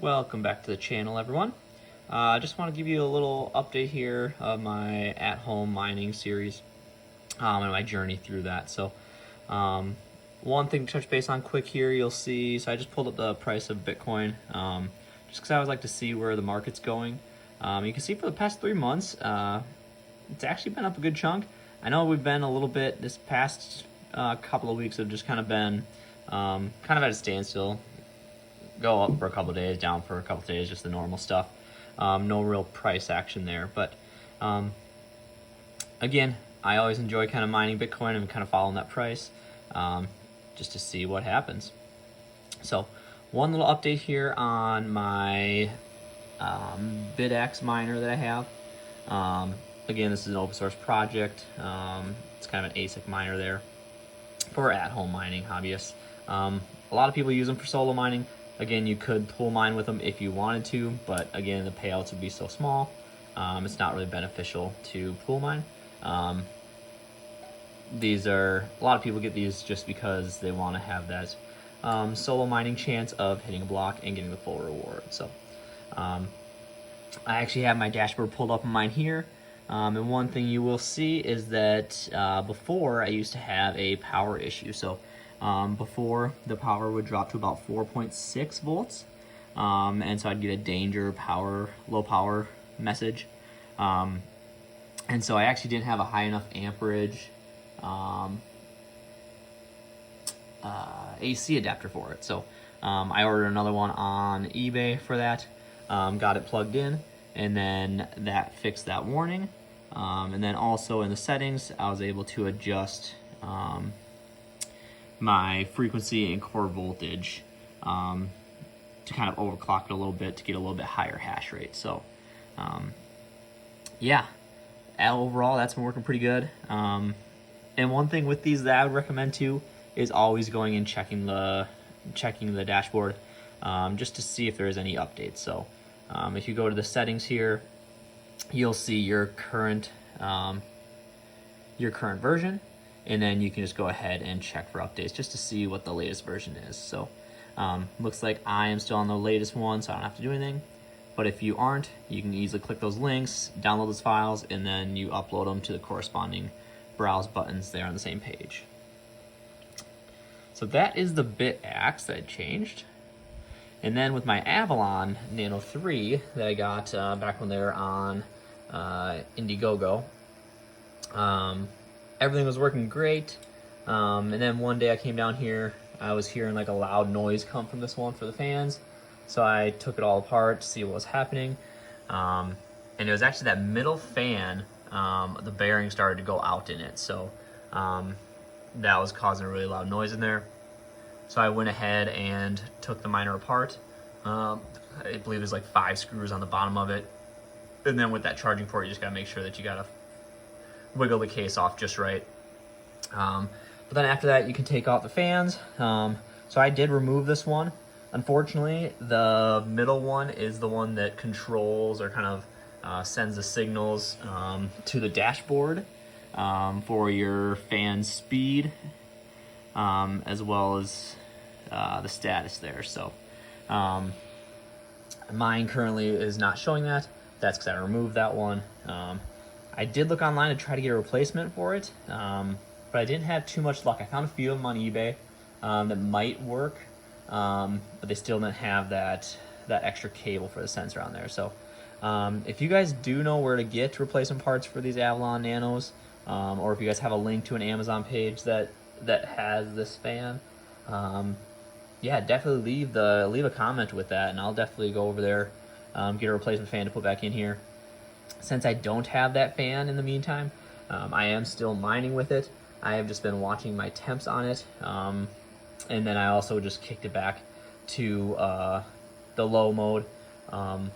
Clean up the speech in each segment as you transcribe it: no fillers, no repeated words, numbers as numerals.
Welcome back to the channel, everyone. I just want to give you a little update here of my at-home mining series and my journey through that. So one thing to touch base on quick here, you'll see, so I just pulled up the price of Bitcoin just because I always like to see where the market's going. You can see for the past 3 months, it's actually been up a good chunk. I know we've been a little bit, this past couple of weeks have just kind of been kind of at a standstill. Go up for a couple of days, down for a couple of days, just the normal stuff. No real price action there. But again, I always enjoy kind of mining Bitcoin and kind of following that price just to see what happens. So one little update here on my bitaxe miner that I have. Again, this is an open source project. It's kind of an ASIC miner there for at-home mining hobbyists. A lot of people use them for solo mining. Again, you could pool mine with them if you wanted to, but again, the payouts would be so small. It's not really beneficial to pool mine. These are, a lot of people get these just because they want to have that solo mining chance of hitting a block and getting the full reward. So I actually have my dashboard pulled up on mine here. And one thing you will see is that before I used to have a power issue. So before, the power would drop to about 4.6 volts. And so I'd get a danger power, low power message. And so I actually didn't have a high enough amperage AC adapter for it. So I ordered another one on eBay for that, got it plugged in, and then that fixed that warning. And then also in the settings, I was able to adjust my frequency and core voltage to kind of overclock it a little bit to get a little bit higher hash rate. So yeah, overall that's been working pretty good. And one thing with these that I would recommend too is always going and checking the dashboard just to see if there is any updates. So if you go to the settings here, you'll see your current version, and then you can just go ahead and check for updates just to see what the latest version is. So looks like I am still on the latest one, so I don't have to do anything. But if you aren't, you can easily click those links, download those files, and then you upload them to the corresponding browse buttons there on the same page. So that is the bitaxe that I changed. And then with my Avalon Nano 3 that I got back when they were on Indiegogo, everything was working great. And then one day I came down here, I was hearing like a loud noise come from this one for the fans. So I took it all apart to see what was happening. And it was actually that middle fan, the bearing started to go out in it. So that was causing a really loud noise in there. So I went ahead and took the miner apart. I believe there's like 5 screws on the bottom of it. And then with that charging port, you just gotta make sure that you gotta wiggle the case off just right. But then after that, you can take out the fans. So I did remove this one. Unfortunately, the middle one is the one that controls or kind of sends the signals to the dashboard for your fan speed, as well as the status there. So mine currently is not showing that. That's because I removed that one. I did look online to try to get a replacement for it, but I didn't have too much luck. I found a few of them on eBay that might work, but they still didn't have that extra cable for the sensor on there. So if you guys do know where to get replacement parts for these Avalon Nanos, or if you guys have a link to an Amazon page that has this fan, yeah, definitely leave a comment with that, and I'll definitely go over there, get a replacement fan to put back in here. Since I don't have that fan in the meantime, I am still mining with it. I have just been watching my temps on it, and then I also just kicked it back to the low mode, and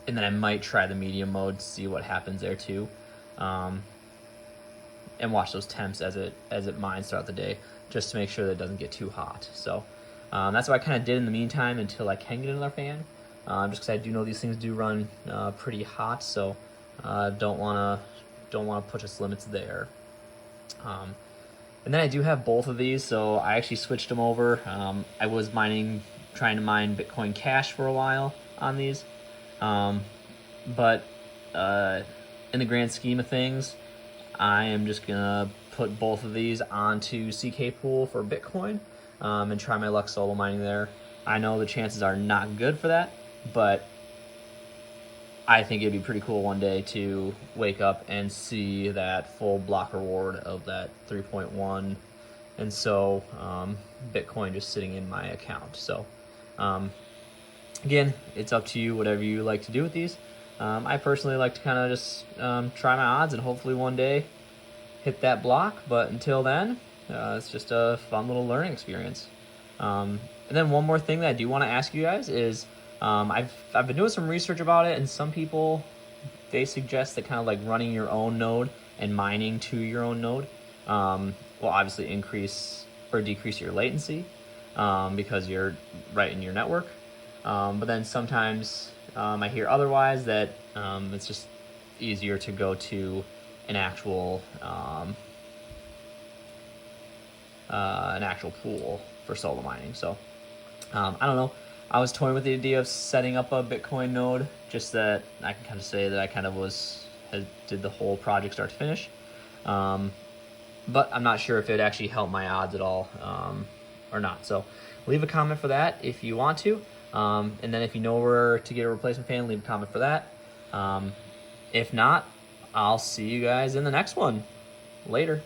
then I might try the medium mode to see what happens there too, and watch those temps as it mines throughout the day, just to make sure that it doesn't get too hot. So that's what I kind of did in the meantime until I can get another fan, just because I do know these things do run pretty hot, so don't want to push its limits there. And then I do have both of these, so I actually switched them over. I was mining trying to mine Bitcoin Cash for a while on these. But in the grand scheme of things, I am just gonna put both of these onto CK Pool for Bitcoin and try my luck solo mining there. I know the chances are not good for that, but I think it'd be pretty cool one day to wake up and see that full block reward of that 3.1 and so Bitcoin just sitting in my account. So again, it's up to you, whatever you like to do with these. I personally like to kind of just try my odds and hopefully one day hit that block, but until then, it's just a fun little learning experience. And then one more thing that I do want to ask you guys is, I've been doing some research about it, and some people, they suggest that kind of like running your own node and mining to your own node will obviously increase or decrease your latency because you're right in your network. But then sometimes I hear otherwise, that it's just easier to go to an actual pool for solo mining. So I don't know. I was toying with the idea of setting up a Bitcoin node, just that I can kind of say that I kind of did the whole project start to finish. But I'm not sure if it actually helped my odds at all or not. So leave a comment for that if you want to. And then if you know where to get a replacement fan, leave a comment for that. If not, I'll see you guys in the next one. Later.